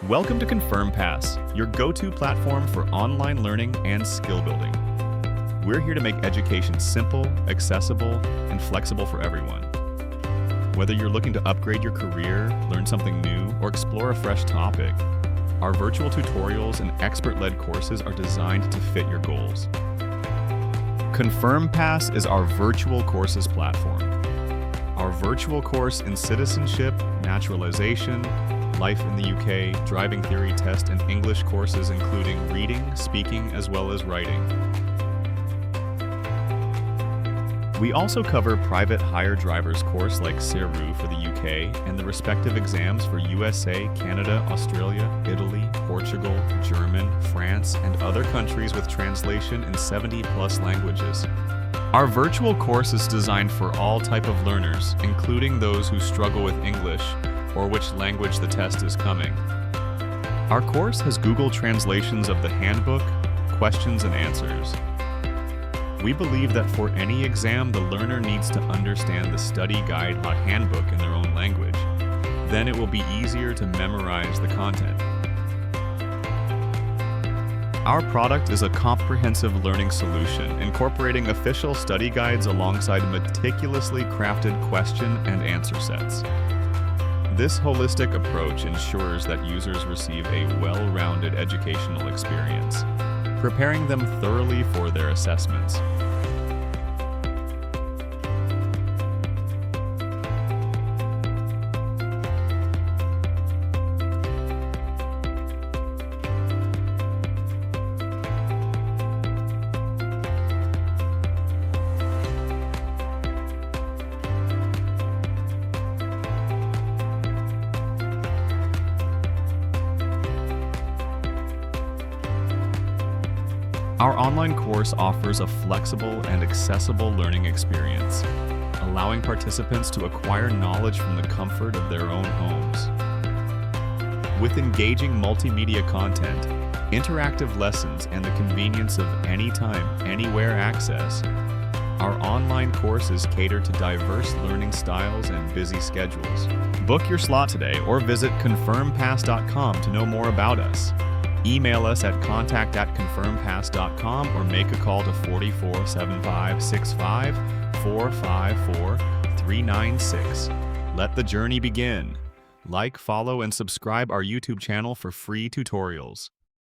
Welcome to ConfirmPass, your go-to platform for online learning and skill building. We're here to make education simple, accessible, and flexible for everyone. Whether you're looking to upgrade your career, learn something new, or explore a fresh topic, our virtual tutorials and expert-led courses are designed to fit your goals. ConfirmPass is our virtual courses platform. Our virtual course in citizenship, naturalization, life in the UK, driving theory test, and English courses including reading, speaking, as well as writing. We also cover private hire drivers course like CERU for the UK and the respective exams for USA, Canada, Australia, Italy, Portugal, German, France, and other countries with translation in 70+ languages. Our virtual course is designed for all type of learners, including those who struggle with English or which language the test is coming. Our course has Google translations of the handbook, questions, and answers. We believe that for any exam, the learner needs to understand the study guide or handbook in their own language. Then it will be easier to memorize the content. Our product is a comprehensive learning solution, incorporating official study guides alongside meticulously crafted question and answer sets. This holistic approach ensures that users receive a well-rounded educational experience, preparing them thoroughly for their assessments. Our online course offers a flexible and accessible learning experience, allowing participants to acquire knowledge from the comfort of their own homes. With engaging multimedia content, interactive lessons, and the convenience of anytime, anywhere access, our online courses cater to diverse learning styles and busy schedules. Book your slot today or visit ConfirmPass.com to know more about us. Email us at contact@confirmpass.com or make a call to 447565 454 396. Let the journey begin. Like, follow, and subscribe our YouTube channel for free tutorials.